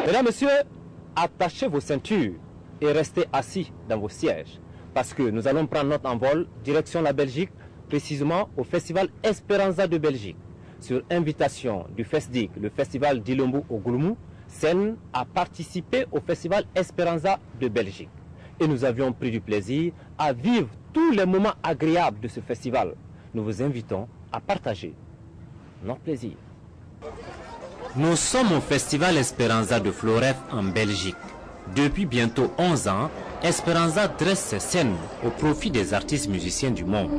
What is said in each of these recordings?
Mesdames, Messieurs, attachez vos ceintures et restez assis dans vos sièges parce que nous allons prendre notre envol direction la Belgique, précisément au Festival Esperanza de Belgique. Sur invitation du FESDIC, le Festival d'Ilombo au Goulmou, Sen a participé au Festival Esperanza de Belgique. Et nous avions pris du plaisir à vivre tous les moments agréables de ce festival. Nous vous invitons à partager notre plaisir. Nous sommes au Festival Esperanza de Floref en Belgique. Depuis bientôt 11 ans, Esperanza dresse ses scènes au profit des artistes musiciens du monde.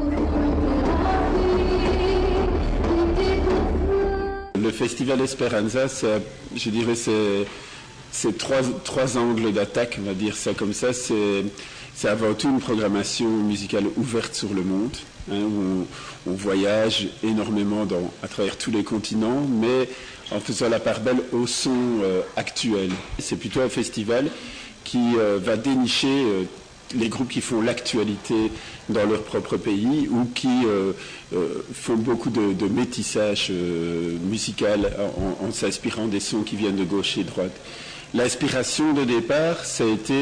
Le Festival Esperanza, je dirais, c'est trois angles d'attaque, on va dire ça comme ça. C'est avant tout une programmation musicale ouverte sur le monde, hein, où on voyage énormément à travers tous les continents, mais en faisant la part belle au son actuel. C'est plutôt un festival qui va dénicher les groupes qui font l'actualité dans leur propre pays ou qui font beaucoup de métissage musical en s'inspirant des sons qui viennent de gauche et de droite. L'inspiration de départ, ça a été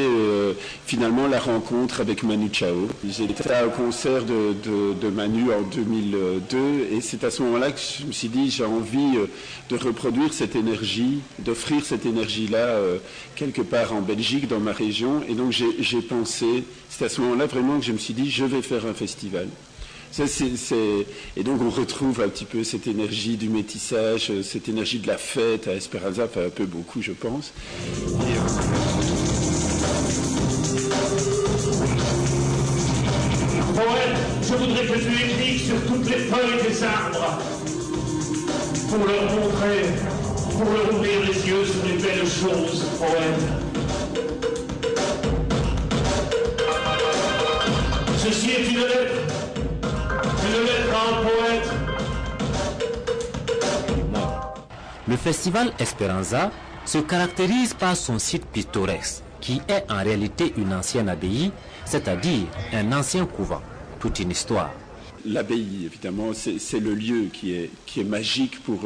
finalement la rencontre avec Manu Chao. J'étais à un concert de Manu en 2002 et c'est à ce moment-là que je me suis dit j'ai envie de reproduire cette énergie, d'offrir cette énergie-là quelque part en Belgique, dans ma région. Et donc j'ai pensé, c'est à ce moment-là vraiment que je me suis dit je vais faire un festival. Et donc on retrouve un petit peu cette énergie du métissage, cette énergie de la fête à Esperanza, enfin un peu beaucoup je pense. Poète, je voudrais que tu écrives sur toutes les feuilles des arbres pour leur montrer, pour leur ouvrir les yeux sur les belles choses, poète. Ceci est une lettre à un poète. Le festival Esperanza se caractérise par son site pittoresque, qui est en réalité une ancienne abbaye, c'est-à-dire un ancien couvent, toute une histoire. L'abbaye, évidemment, c'est le lieu qui est magique pour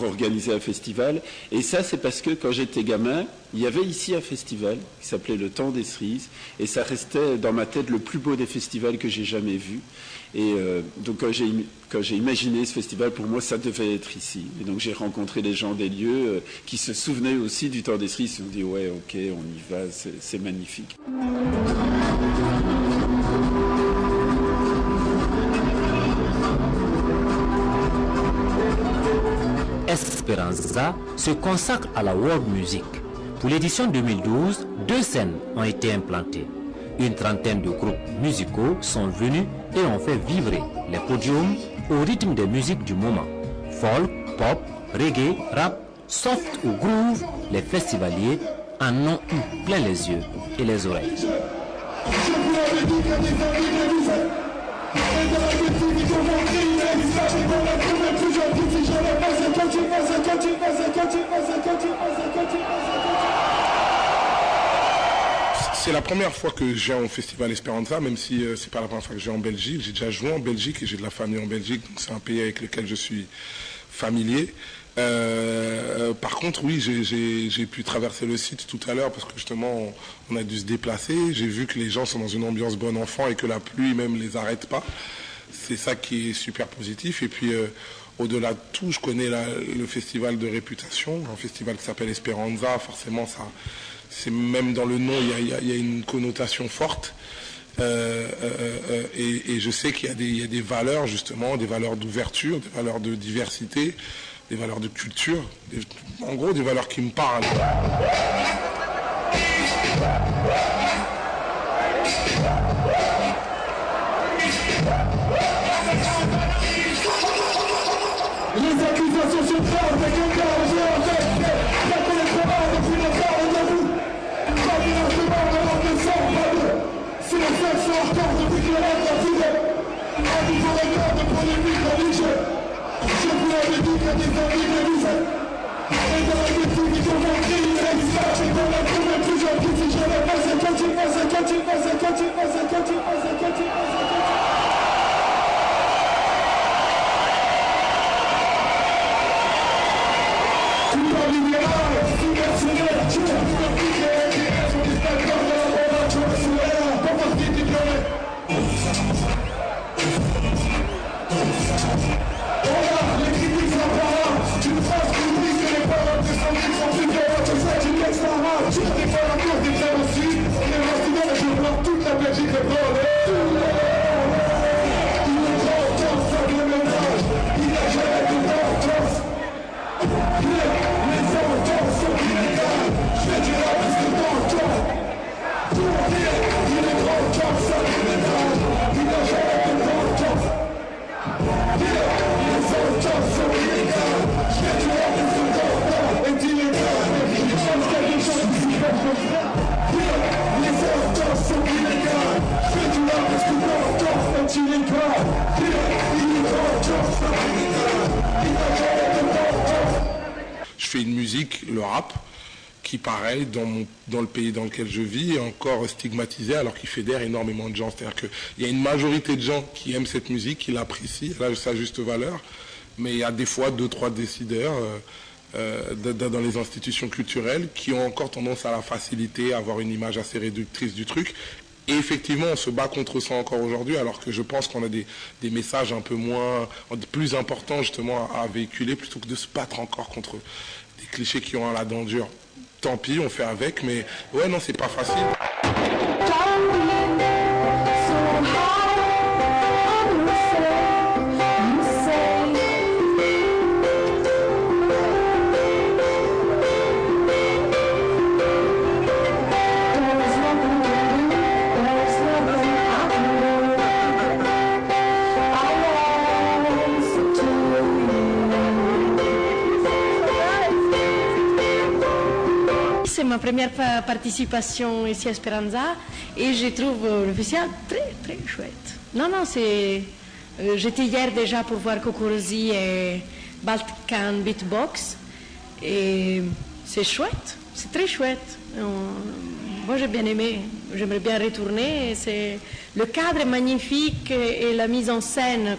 organiser un festival. Et ça, c'est parce que quand j'étais gamin, il y avait ici un festival qui s'appelait le Temps des Cerises. Et ça restait dans ma tête le plus beau des festivals que j'ai jamais vu. Et donc quand j'ai imaginé ce festival, pour moi, ça devait être ici. Et donc j'ai rencontré des gens des lieux qui se souvenaient aussi du Temps des Cerises. Ils ont dit, ouais, ok, on y va, c'est magnifique. Esperanza se consacre à la world music. Pour l'édition 2012, 2 scènes ont été implantées. Une trentaine de groupes musicaux sont venus et ont fait vibrer les podiums au rythme des musiques du moment. Folk, pop, reggae, rap, soft ou groove, les festivaliers en ont eu plein les yeux et les oreilles. C'est la première fois que je viens au Festival Esperanza, même si c'est pas la première fois que je viens en Belgique. J'ai déjà joué en Belgique et j'ai de la famille en Belgique, donc c'est un pays avec lequel je suis familier. Par contre, oui, j'ai pu traverser le site tout à l'heure parce que justement, on a dû se déplacer. J'ai vu que les gens sont dans une ambiance bon enfant et que la pluie même les arrête pas. C'est ça qui est super positif. Et puis, au-delà de tout, je connais le festival de réputation, un festival qui s'appelle Esperanza. Forcément, ça, c'est même dans le nom, il y a une connotation forte. Et je sais qu'il y a des valeurs, justement, des valeurs d'ouverture, des valeurs de diversité, des valeurs de culture, en gros des valeurs qui me parlent. Les accusations sont fortes, mais quelqu'un a osé en tête. La connaître pas depuis le temps de vous. Pas directement, mais on ne sort pas d'eux. Si les faits sont encore depuis que l'on a trouvé, un nouveau record de polémique religieuse. Je vous l'avais dit qu'il y a des amis de l'usée. Et dans la définition, ils ont montré une réussite. Et dans la première plus gentille, si je l'ai pas, c'est continue. Tout en libéral, tout personnel. rap, qui pareil, dans le pays dans lequel je vis, est encore stigmatisé alors qu'il fédère énormément de gens. C'est-à-dire qu'il y a une majorité de gens qui aiment cette musique, qui l'apprécient, elle a sa juste valeur, mais il y a des fois 2-3 décideurs dans les institutions culturelles qui ont encore tendance à la faciliter, à avoir une image assez réductrice du truc. Et effectivement, on se bat contre ça encore aujourd'hui, alors que je pense qu'on a des messages un peu plus importants justement à véhiculer, plutôt que de se battre encore contre des clichés qui ont la dent dure. Tant pis, on fait avec, mais ouais, non, c'est pas facile. C'est ma première participation ici à Esperanza et je trouve le festival très très chouette. Non, j'étais hier déjà pour voir Kokorosi et Balkan Beatbox et c'est chouette, c'est très chouette. Moi j'ai bien aimé, j'aimerais bien retourner. Le cadre est magnifique et la mise en scène,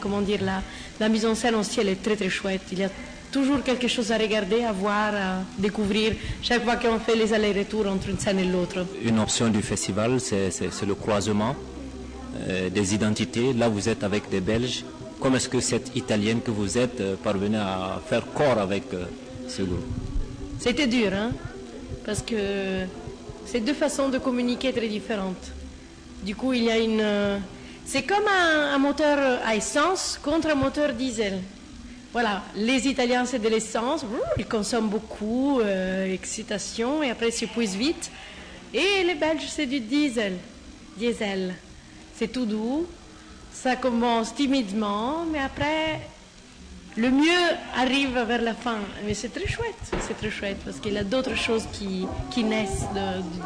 la mise en scène aussi elle est très très chouette. Il y a toujours quelque chose à regarder, à voir, à découvrir, chaque fois qu'on fait les allers-retours entre une scène et l'autre. Une option du festival, c'est le croisement des identités. Là, vous êtes avec des Belges. Comment est-ce que cette Italienne que vous êtes parvenue à faire corps avec ce groupe? C'était dur, hein, parce que c'est deux façons de communiquer très différentes. Du coup, il y a c'est comme un moteur à essence contre un moteur diesel. Voilà, les Italiens c'est de l'essence, ils consomment beaucoup, excitation, et après ils s'épuisent vite. Et les Belges c'est du diesel. C'est tout doux, ça commence timidement, mais après le mieux arrive vers la fin. Mais c'est très chouette, parce qu'il y a d'autres choses qui naissent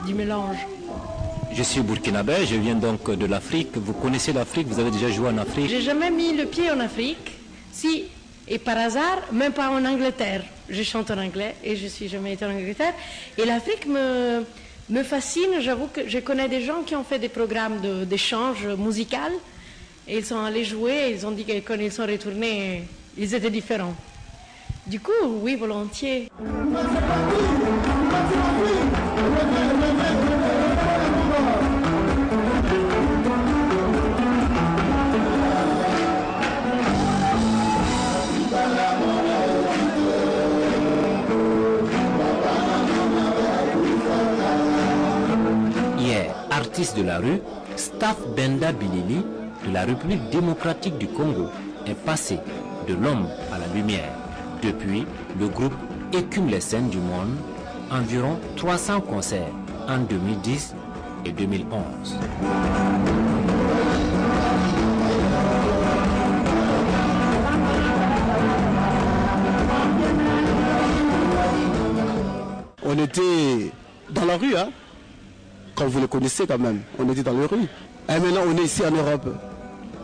du mélange. Je suis burkinabé, je viens donc de l'Afrique. Vous connaissez l'Afrique, vous avez déjà joué en Afrique? J'ai jamais mis le pied en Afrique. Si. Et par hasard, même pas en Angleterre. Je chante en anglais et je suis jamais été en Angleterre. Et l'Afrique me fascine. J'avoue que je connais des gens qui ont fait des programmes d'échange musical. Et ils sont allés jouer. Et ils ont dit que quand ils sont retournés, ils étaient différents. Du coup, oui, volontiers. Artiste de la rue, Staff Benda Bilili de la République démocratique du Congo est passé de l'ombre à la lumière. Depuis, le groupe écume les scènes du monde, environ 300 concerts en 2010 et 2011. On était dans la rue, hein? Quand vous le connaissez quand même, on était dans les rues. Et maintenant on est ici en Europe.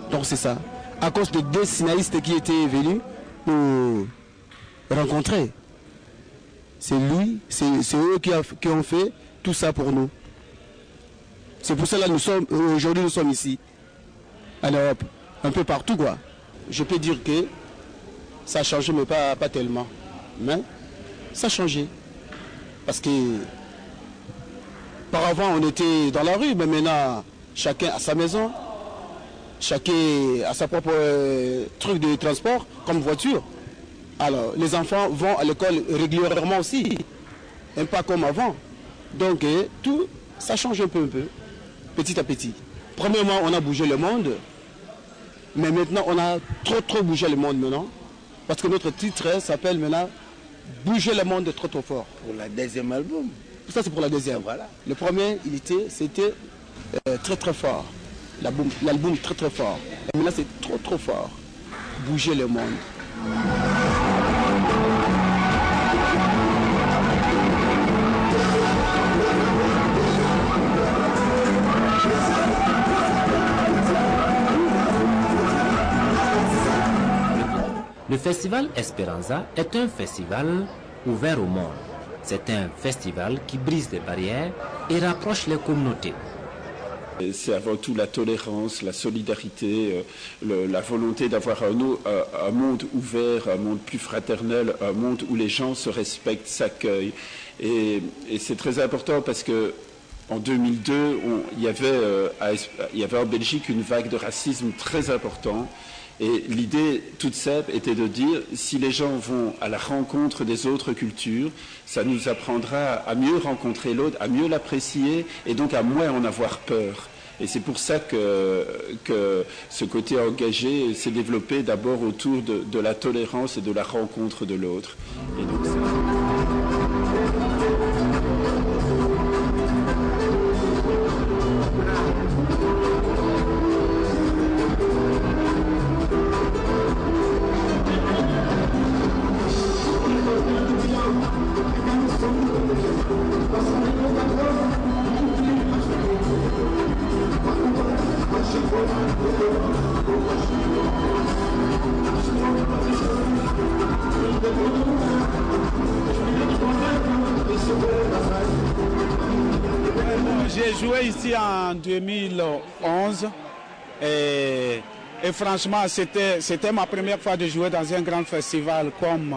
Donc c'est ça. À cause de deux scénaristes qui étaient venus nous rencontrer. C'est eux qui ont fait tout ça pour nous. C'est pour cela que aujourd'hui nous sommes ici, en Europe, un peu partout quoi. Je peux dire que ça a changé, mais pas tellement. Mais ça a changé. Parce que auparavant, on était dans la rue, mais maintenant, chacun a sa maison, chacun a sa propre truc de transport, comme voiture. Alors, les enfants vont à l'école régulièrement aussi, et pas comme avant. Donc, tout, ça change un peu, petit à petit. Premièrement, on a bougé le monde, mais maintenant, on a trop bougé le monde maintenant, parce que notre titre s'appelle maintenant « Bouger le monde trop fort ». Pour la deuxième album. Ça c'est pour la deuxième. Voilà. Le premier, c'était très fort. L'album très fort. Et maintenant c'est trop fort. Bouger le monde. Le festival Esperanza est un festival ouvert au monde. C'est un festival qui brise les barrières et rapproche les communautés. C'est avant tout la tolérance, la solidarité, la volonté d'avoir un monde ouvert, un monde plus fraternel, un monde où les gens se respectent, s'accueillent. Et c'est très important parce que en 2002, il y avait en Belgique une vague de racisme très importante. Et l'idée toute simple était de dire, si les gens vont à la rencontre des autres cultures, ça nous apprendra à mieux rencontrer l'autre, à mieux l'apprécier et donc à moins en avoir peur. Et c'est pour ça que ce côté engagé s'est développé d'abord autour de la tolérance et de la rencontre de l'autre. Et donc, j'ai joué ici en 2011 et franchement c'était ma première fois de jouer dans un grand festival comme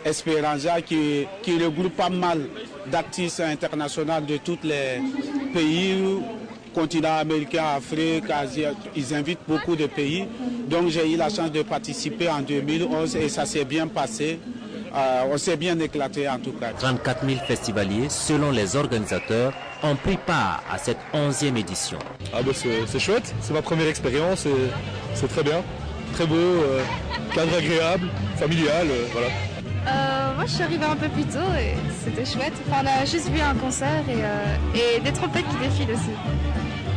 Esperanza qui regroupe pas mal d'artistes internationaux de tous les pays, continent américain, Afrique, Asie, ils invitent beaucoup de pays. Donc j'ai eu la chance de participer en 2011 et ça s'est bien passé. On s'est bien éclaté en tout cas. 34 000 festivaliers, selon les organisateurs, ont pris part à cette 11e édition. Ah bah c'est chouette, c'est ma première expérience et c'est très bien. Très beau, cadre agréable, familial, voilà. Moi je suis arrivée un peu plus tôt et c'était chouette. Enfin, on a juste vu un concert et des trompettes qui défilent aussi.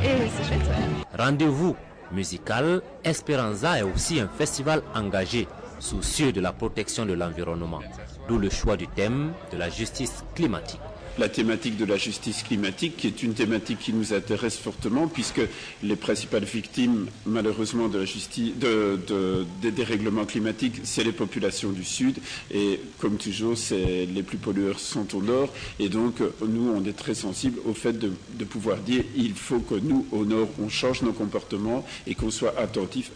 Et c'est chouette. Ouais. Rendez-vous musical, Esperanza est aussi un festival engagé, soucieux de la protection de l'environnement, d'où le choix du thème de la justice climatique. La thématique de la justice climatique, qui est une thématique qui nous intéresse fortement, puisque les principales victimes, malheureusement, de la justice, des dérèglements climatiques, c'est les populations du Sud. Et comme toujours, les plus pollueurs sont au Nord. Et donc, nous, on est très sensibles au fait de pouvoir dire il faut que nous, au Nord, on change nos comportements et qu'on soit attentif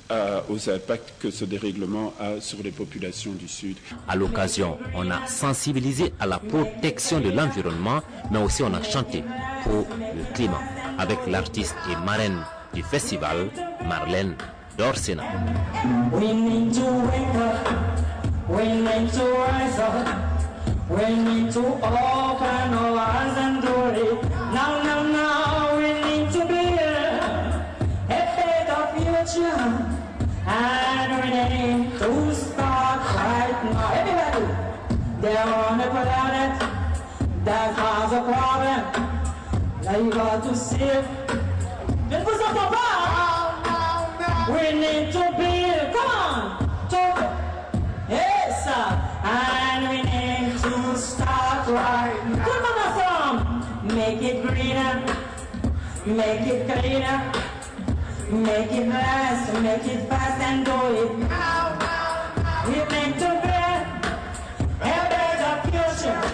aux impacts que ce dérèglement a sur les populations du Sud. À l'occasion, on a sensibilisé à la protection de l'environnement, mais aussi on a chanté pour le climat avec l'artiste et marraine du festival, Marlène Dorsena. We need to wake up, we need to rise up, we need to open our eyes and do it. Now, now, now, we need to build a better future, and we need to start right now. Everybody, they're on the planet. That has a problem. Now you got to see it. Je ne vous entends pas. We need to build. Come on. Talk. Yes, and we need to start right now. Tout le monde ensemble. Make it greener. Make it cleaner. Make it last. Make it fast and do it now. We need to build a better future.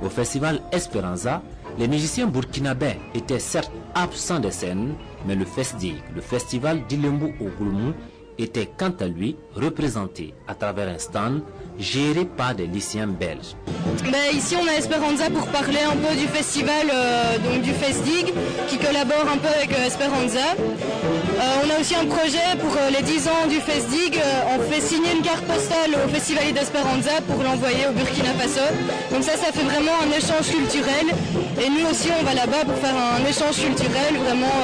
Au festival Esperanza, les musiciens burkinabés étaient certes absents des scènes, mais le FESDIG, le festival d'Ilembu au Goulmou, était quant à lui représenté à travers un stand géré par des lycéens belges. Ici on a Esperanza pour parler un peu du festival, donc du FESDIG, qui collabore un peu avec Esperanza. On a aussi un projet pour les 10 ans du FESDIG. On fait signer une carte postale au festival d'Esperanza pour l'envoyer au Burkina Faso. Donc ça fait vraiment un échange culturel. Et nous aussi on va là-bas pour faire un échange culturel, vraiment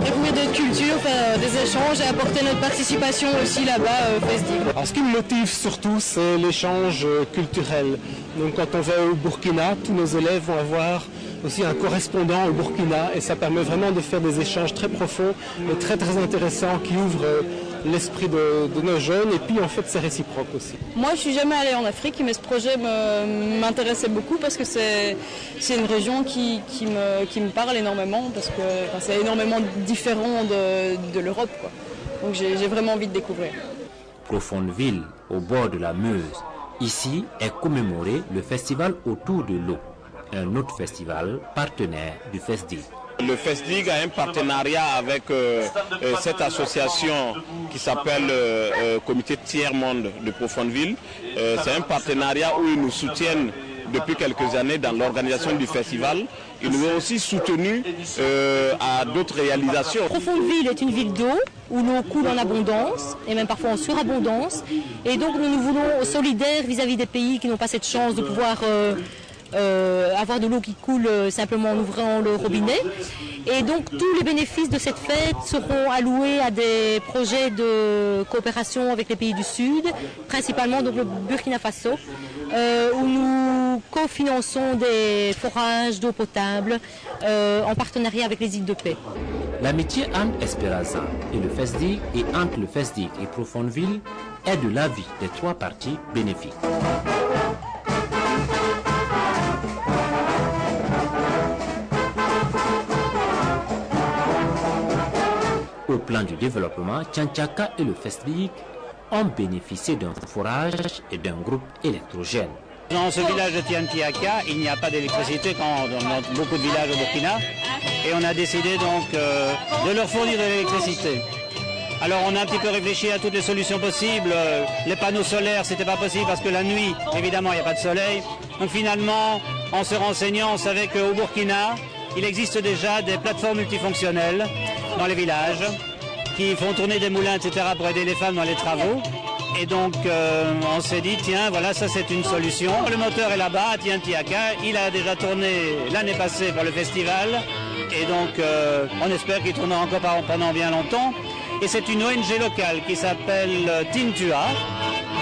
découvrir d'autres cultures, faire des échanges et apporter notre participation aussi là-bas au FESDIG. Alors ce qui me motive surtout, c'est l'échange culturel. Donc quand on va au Burkina, tous nos élèves vont avoir aussi un correspondant au Burkina et ça permet vraiment de faire des échanges très profonds et très très intéressants qui ouvrent l'esprit de nos jeunes et puis en fait c'est réciproque aussi. Moi je suis jamais allée en Afrique mais ce projet m'intéressait beaucoup parce que c'est une région qui me parle énormément parce que c'est énormément différent de l'Europe, quoi. Donc j'ai vraiment envie de découvrir. Profondeville, au bord de la Meuse. Ici est commémoré le festival autour de l'eau, un autre festival partenaire du FESDIG. Le FESDIG a un partenariat avec cette association qui s'appelle Comité Tiers-Monde de Profondeville. C'est un partenariat où ils nous soutiennent depuis quelques années dans l'organisation du festival. Ils nous ont aussi soutenus à d'autres réalisations. Profondeville est une ville d'eau où l'eau coule en abondance et même parfois en surabondance. Et donc nous nous voulons solidaires vis-à-vis des pays qui n'ont pas cette chance de pouvoir avoir de l'eau qui coule simplement en ouvrant le robinet. Et donc tous les bénéfices de cette fête seront alloués à des projets de coopération avec les pays du Sud, principalement donc le Burkina Faso, où nous cofinançons des forages d'eau potable en partenariat avec les îles de paix. L'amitié entre Esperanza et le FESDIG et entre le FESDIG et Profondeville est de l'avis des trois parties bénéfiques. Au plan du développement, Tchanchaka et le FESDIG ont bénéficié d'un forage et d'un groupe électrogène. Dans ce village de Tiantiaka, il n'y a pas d'électricité comme dans beaucoup de villages au Burkina. Et on a décidé donc de leur fournir de l'électricité. Alors on a un petit peu réfléchi à toutes les solutions possibles. Les panneaux solaires, c'était pas possible parce que la nuit, évidemment, il n'y a pas de soleil. Donc finalement, en se renseignant, on savait qu'au Burkina, il existe déjà des plateformes multifonctionnelles dans les villages qui font tourner des moulins, etc. pour aider les femmes dans les travaux. Et donc on s'est dit, tiens, voilà, ça c'est une solution. Le moteur est là-bas, à Tiantiaka. Il a déjà tourné l'année passée par le festival. Et donc on espère qu'il tournera encore pendant bien longtemps. Et c'est une ONG locale qui s'appelle Tintua,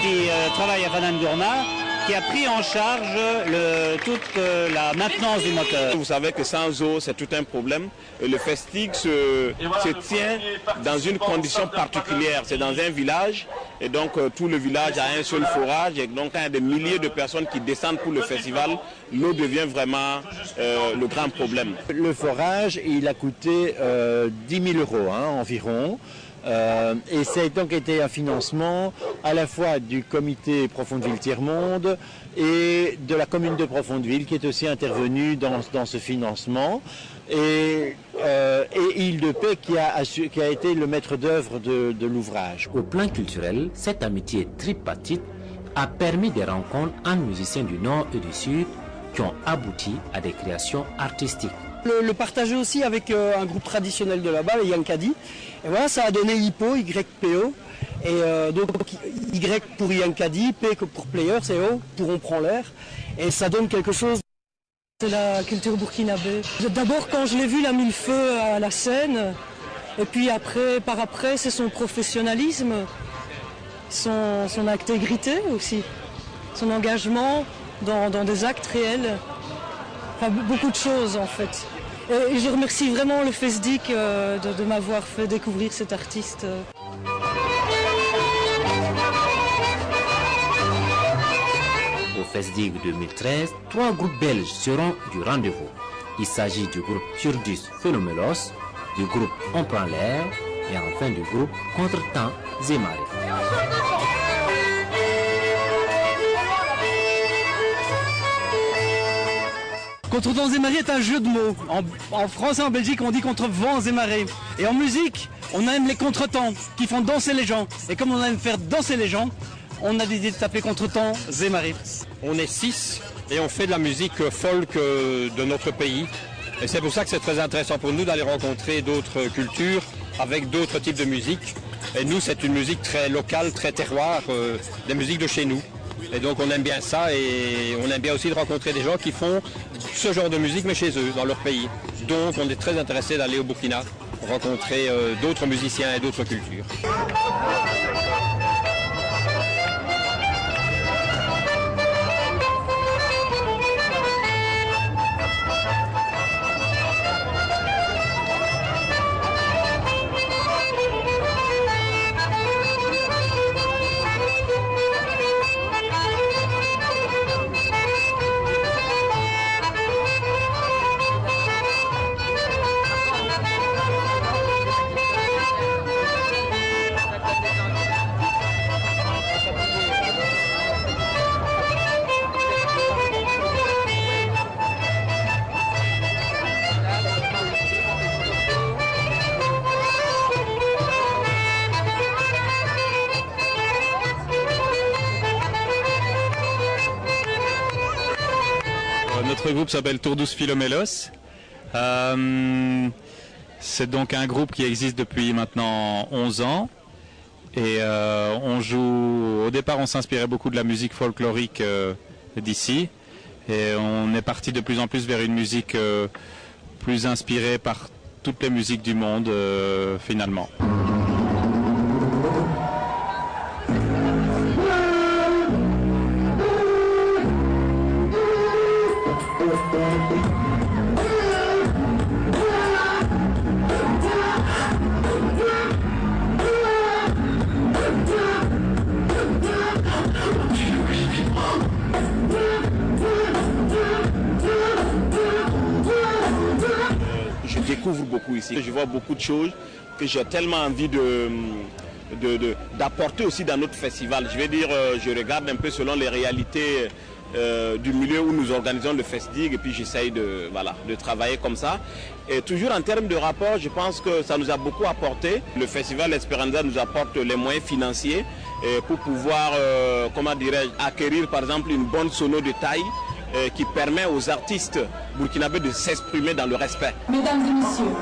qui travaille à Fanangourma, qui a pris en charge toute la maintenance du moteur. Vous savez que sans eau, c'est tout un problème. Et le FESDIG se tient dans une condition particulière. C'est dans un village, et donc tout le village a un seul forage. Et donc, quand il y a des milliers de personnes qui descendent pour le festival, l'eau devient vraiment le grand problème. Le forage, il a coûté 10 000 € environ. Et ça a donc été un financement à la fois du comité Profondeville Tiers-Monde et de la commune de Profondeville qui est aussi intervenue dans ce financement et Île de Paix qui a été le maître d'œuvre de l'ouvrage. Au plan culturel, cette amitié tripartite a permis des rencontres entre musiciens du Nord et du Sud qui ont abouti à des créations artistiques. Le partager aussi avec un groupe traditionnel de là-bas, les Yankadi. Et voilà, ça a donné YPO, YPO. Et donc Y pour Yankadi, P pour Players et O pour On prend l'air. Et ça donne quelque chose. C'est la culture burkinabé. D'abord, quand je l'ai vu, il a mis le feu à la scène. Et puis par après, c'est son professionnalisme, son intégrité aussi, son engagement dans des actes réels. Enfin, beaucoup de choses en fait. Et je remercie vraiment le FESDIG de m'avoir fait découvrir cet artiste. Au FESDIG 2013, 3 groupes belges seront du rendez-vous. Il s'agit du groupe Turdus Phenomelos, du groupe On prend l'air et enfin du groupe Contretemps Zemare. Contretemps et marée est un jeu de mots. En français et en Belgique, on dit contre vents et marées. Et en musique, on aime les contretemps qui font danser les gens. Et comme on aime faire danser les gens, on a décidé de t'appeler Contretemps et marées. On est 6 et on fait de la musique folk de notre pays. Et c'est pour ça que c'est très intéressant pour nous d'aller rencontrer d'autres cultures avec d'autres types de musique. Et nous, c'est une musique très locale, très terroir, des musiques de chez nous. Et donc on aime bien ça et on aime bien aussi de rencontrer des gens qui font ce genre de musique mais chez eux, dans leur pays. Donc on est très intéressé d'aller au Burkina, rencontrer d'autres musiciens et d'autres cultures. Notre groupe s'appelle Tourdous Philomélos. C'est donc un groupe qui existe depuis maintenant 11 ans. Et on joue... Au départ, on s'inspirait beaucoup de la musique folklorique d'ici. Et on est parti de plus en plus vers une musique plus inspirée par toutes les musiques du monde, finalement. Je découvre beaucoup ici, je vois beaucoup de choses que j'ai tellement envie d'apporter aussi dans notre festival. Je vais dire, je regarde un peu selon les réalités du milieu où nous organisons le FestDig et puis j'essaye de travailler comme ça. Et toujours en termes de rapport, je pense que ça nous a beaucoup apporté. Le festival Esperanza nous apporte les moyens financiers pour pouvoir, comment dirais-je, acquérir par exemple une bonne sono de taille qui permet aux artistes burkinabés de s'exprimer dans le respect. Mesdames et messieurs,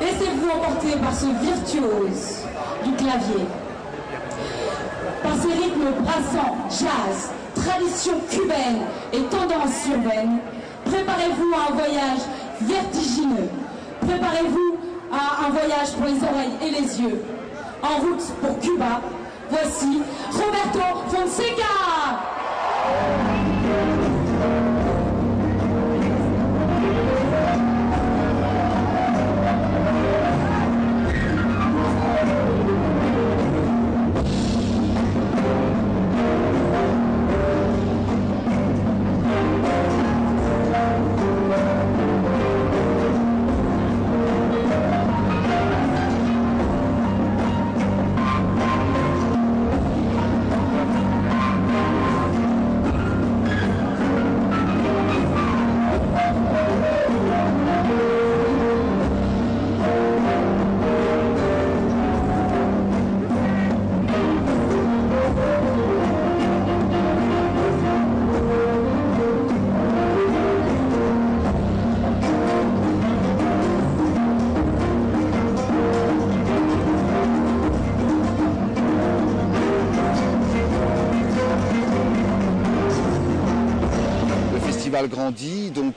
laissez-vous emporter par ce virtuose du clavier, par ces rythmes brassants, jazz, tradition cubaine et tendance urbaine. Préparez-vous à un voyage vertigineux. Préparez-vous à un voyage pour les oreilles et les yeux. En route pour Cuba, voici Roberto Fonseca. Grandit, donc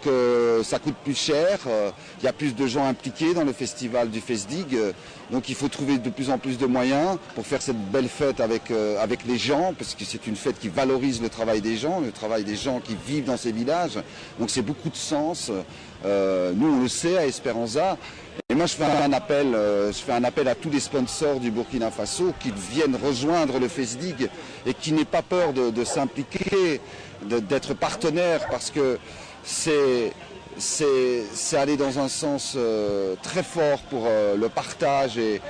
ça coûte plus cher, il y a plus de gens impliqués dans le festival du FestDig, donc il faut trouver de plus en plus de moyens pour faire cette belle fête avec les gens, parce que c'est une fête qui valorise le travail des gens qui vivent dans ces villages, donc c'est beaucoup de sens. Nous on le sait à Esperanza. Et moi je fais un appel à tous les sponsors du Burkina Faso qui viennent rejoindre le FestDig et qui n'aient pas peur de s'impliquer, d'être partenaires, parce que c'est aller dans un sens très fort pour le partage et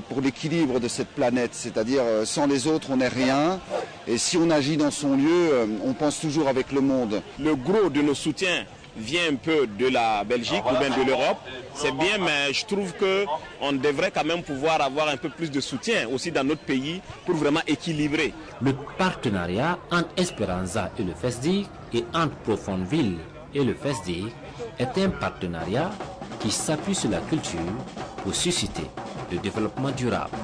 pour l'équilibre de cette planète. C'est-à-dire sans les autres on n'est rien, et si on agit dans son lieu, on pense toujours avec le monde. Le gros de nos soutiens vient un peu de la Belgique ou bien de l'Europe. C'est bien, mais je trouve qu'on devrait quand même pouvoir avoir un peu plus de soutien aussi dans notre pays pour vraiment équilibrer. Le partenariat entre Esperanza et le FestDig et entre Profondville et le FestDig est un partenariat qui s'appuie sur la culture pour susciter le développement durable.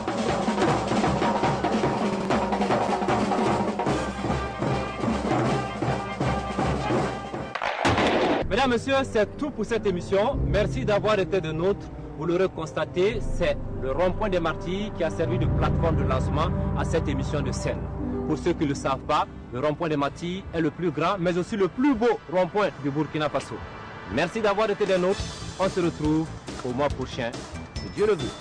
Mesdames, Messieurs, c'est tout pour cette émission. Merci d'avoir été de nôtres. Vous l'aurez constaté, c'est le rond-point des Martyrs qui a servi de plateforme de lancement à cette émission de scène. Pour ceux qui ne le savent pas, le rond-point des Martyrs est le plus grand, mais aussi le plus beau rond-point du Burkina Faso. Merci d'avoir été des nôtres. On se retrouve au mois prochain. Que Dieu le veut.